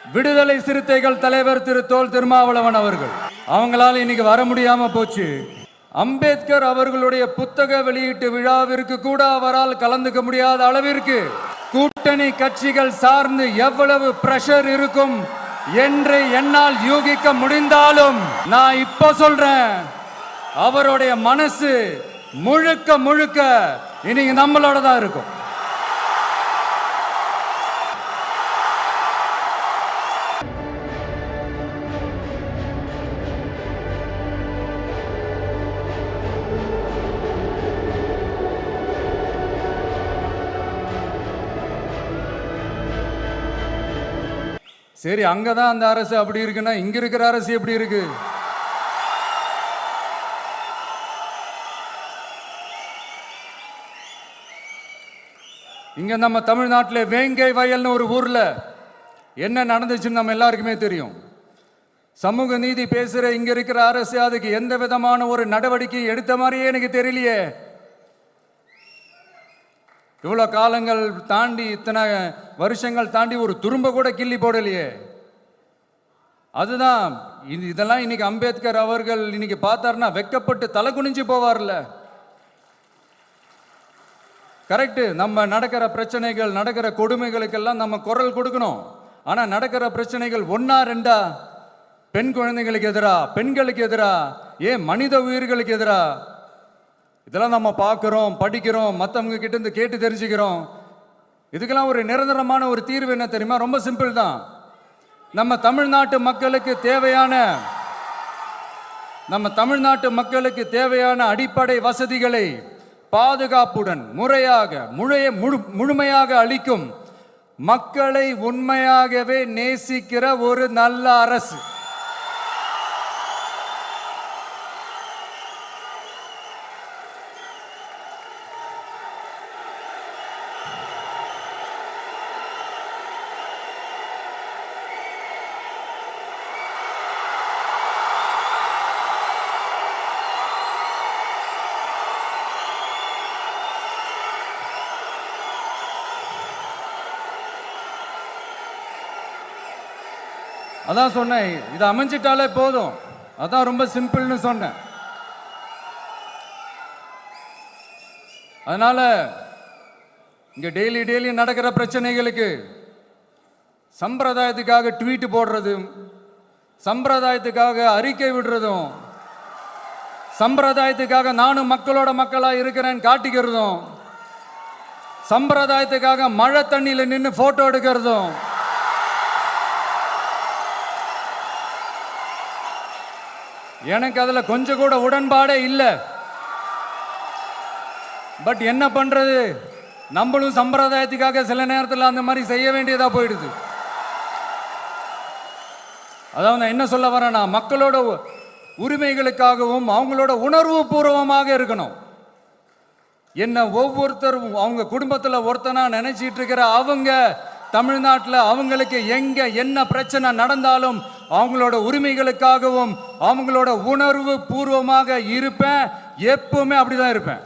விடுதலை சிறுத்தைகள் தலைவர் திரு தோல் திருமாவளவன் அவர்கள். அவங்களால இன்னைக்கு வர முடியாம போச்சு. அம்பேத்கர் அவர்களுடைய புத்தக வெளியீட்டு விழாவிற்கு கூட அவரால் கலந்துக்க முடியாத அளவிற்கு கூட்டணி கட்சிகள் சார்ந்து எவ்வளவு பிரஷர் இருக்கும் என்று என்னால் யூகிக்க முடிந்தாலும் நான் இப்ப சொல்றேன், அவருடைய மனசு முழுக்க முழுக்க இன்னைக்கு நம்மளோட தான் இருக்கும். சரி, அங்கதான் அந்த அரசு அப்படி இருக்குன்னா இங்க இருக்கிற அரசு எப்படி இருக்கு? இங்க நம்ம தமிழ்நாட்டில் வேங்கை வயல்னு ஒரு ஊர்ல என்ன நடந்துச்சுன்னு நம்ம எல்லாருக்குமே தெரியும். சமூக நீதி பேசுற இங்க இருக்கிற அரசு அதுக்கு எந்த விதமான ஒரு நடவடிக்கை எடுத்த மாதிரியே எனக்கு தெரியலையே. இவ்வளோ காலங்கள் தாண்டி, இத்தனை வருஷங்கள் தாண்டி ஒரு துரும்ப கூட கிள்ளி போடலையே. அதுதான் இதெல்லாம் இன்னைக்கு அம்பேத்கர் அவர்கள் இன்னைக்கு பார்த்தாருன்னா வெக்கப்பட்டு தலை குனிஞ்சு போவார்ல. கரெக்டு, நம்ம நடக்கிற பிரச்சனைகள், நடக்கிற கொடுமைகளுக்கெல்லாம் நம்ம குரல் கொடுக்கணும். ஆனால் நடக்கிற பிரச்சனைகள் ஒன்னா ரெண்டா, பெண் குழந்தைகளுக்கு எதிரா, பெண்களுக்கு எதிரா, ஏன் மனித உயிர்களுக்கு எதிரா, இதெல்லாம் நம்ம பார்க்குறோம், படிக்கிறோம், மற்றவங்க கிட்ட இருந்து கேட்டு தெரிஞ்சுக்கிறோம். இதுக்கெல்லாம் ஒரு நிரந்தரமான ஒரு தீர்வு என்ன தெரியுமா? ரொம்ப சிம்பிள் தான். நம்ம தமிழ்நாட்டு மக்களுக்கு தேவையான அடிப்படை வசதிகளை பாதுகாப்புடன் முறையாக முழுமையாக அளிக்கும், மக்களை உண்மையாகவே நேசிக்கிற ஒரு நல்ல அரசு. அதான் சொன்னேன், இது அமைஞ்சிட்டாலே போதும், அதான் ரொம்ப சிம்பிள்னு சொன்னேன். அதனால இங்க டெய்லி நடக்கிற பிரச்சனைகளுக்கு சம்பிரதாயத்துக்காக ட்வீட் போடுறதும், சம்பிரதாயத்துக்காக அறிக்கை விடுறதும், சம்பிரதாயத்துக்காக நானும் மக்களோட மக்களா இருக்கிறேன்னு காட்டிக்கிறதும், சம்பிரதாயத்துக்காக மழை தண்ணியில நின்று போட்டோ எடுக்கிறதும், எனக்கு அதுல கொஞ்சம் கூட உடன்பாடே இல்லை. பட் என்ன பண்றது, நம்மளும் சம்பிரதாயத்துக்காக சில நேரத்தில் அந்த மாதிரி செய்ய வேண்டியதா போயிடுது. அதாவது நான் என்ன சொல்ல வரேன்னா, மக்களோட உரிமைகளுக்காகவும் அவங்களோட உணர்வு பூர்வமாக இருக்கணும். என்ன ஒவ்வொருத்தரும் அவங்க குடும்பத்தில் ஒருத்தனா நினைச்சிட்டு இருக்கிற அவங்க தமிழ்நாட்டில் அவங்களுக்கு எங்க என்ன பிரச்சனை நடந்தாலும் அவங்களோட உரிமைகளுக்காகவும் அவங்களோட உணர்வு பூர்வமாக இருப்பேன். எப்பவுமே அப்படிதான் இருப்பேன்.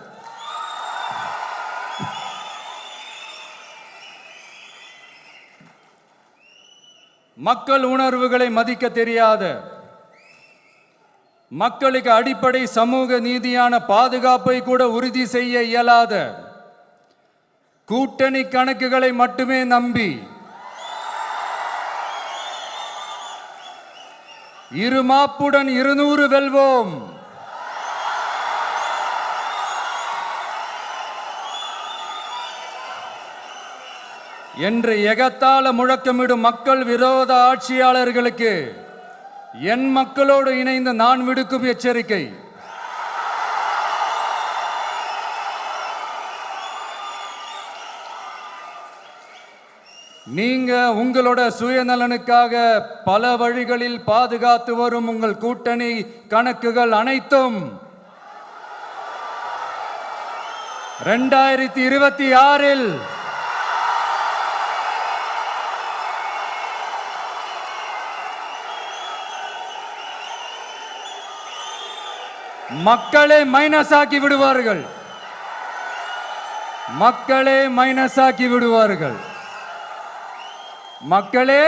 மக்கள் உணர்வுகளை மதிக்க தெரியாத, மக்களுக்கு அடிப்படை சமூக நீதியான பாதுகாப்பை கூட உறுதி செய்ய இயலாத, கூட்டணி கணக்குகளை மட்டுமே நம்பி இருமாப்புடன் 200 வெல்வோம், என்று எகத்தால முழக்கமிடும் மக்கள் விரோத ஆட்சியாளர்களுக்கு என் மக்களோடு இணைந்து நான் விடுக்கும் எச்சரிக்கை, நீங்க உங்களோட சுயநலனுக்காக பல வழிகளில் பாதுகாத்து வரும் உங்கள் கூட்டணி கணக்குகள் அனைத்தும் 2026 மக்களே மைனஸ் ஆக்கி விடுவார்கள். மக்களே மைனஸ் ஆக்கி விடுவார்கள். மக்களே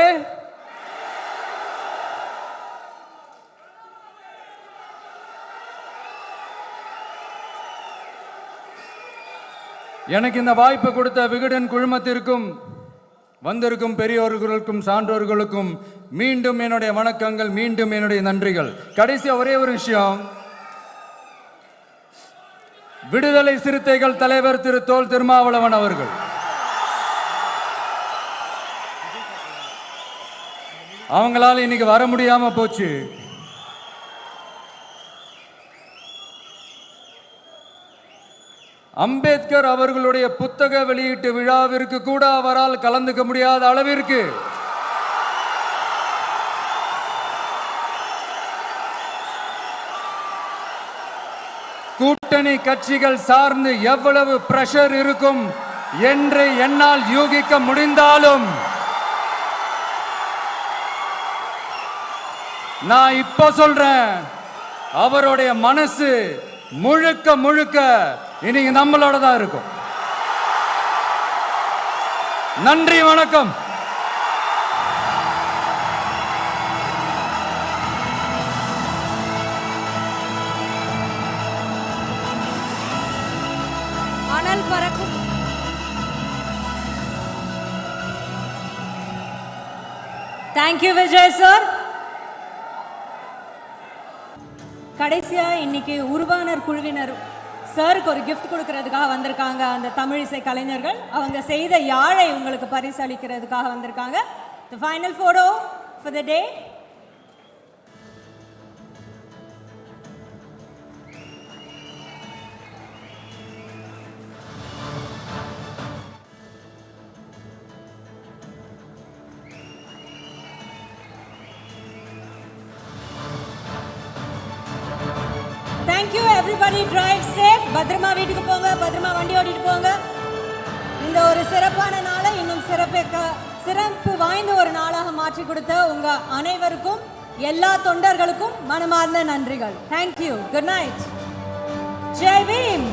எனக்கு இந்த வாய்ப்பு கொடுத்த விகடன் குழுமத்திற்கும் வந்திருக்கும் பெரியோர்களுக்கும் சான்றோர்களுக்கும் மீண்டும் என்னுடைய வணக்கங்கள், மீண்டும் என்னுடைய நன்றிகள். கடைசியா ஒரே ஒரு விஷயம், விடுதலை சிறுத்தைகள் தலைவர் திரு தொல் திருமாவளவன் அவர்கள் அவங்களால இன்னைக்கு வர முடியாம போச்சு. அம்பேத்கர் அவர்களுடைய புத்தக வெளியீட்டு விழாவிற்கு கூட அவரால் கலந்துக்க முடியாத அளவிற்கு கூட்டணி கட்சிகள் சார்ந்து எவ்வளவு பிரஷர் இருக்கும் என்று என்னால் யூகிக்க முடிந்தாலும் நான் இப்ப சொல்றேன், அவருடைய மனசு முழுக்க முழுக்க இன்னைக்கு நம்மளோட தான் இருக்கும். நன்றி, வணக்கம். அனல் பறக்கும். Thank you Vijay sir. கடைசியா இன்னைக்கு உருவானர் குழுவினர் சாருக்கு ஒரு கிஃப்ட் கொடுக்கறதுக்காக வந்திருக்காங்க. அந்த தமிழிசை கலைஞர்கள் அவங்க செய்த யாழை உங்களுக்கு பரிசளிக்கிறதுக்காக வந்திருக்காங்க. The final photo for the day. Thank you everybody. Drive safe. பத்திரமா வீட்டுக்கு போங்க, பத்திரமா வண்டி ஓட்டிட்டு போங்க. இந்த ஒரு சிறப்பான நாளை இன்னும் சிறப்பு வாய்ந்த ஒரு நாளாக மாற்றி கொடுத்த உங்க அனைவருக்கும், எல்லா தொண்டர்களுக்கும் மனமார்ந்த நன்றிகள். Thank you. Good night. Jai beam.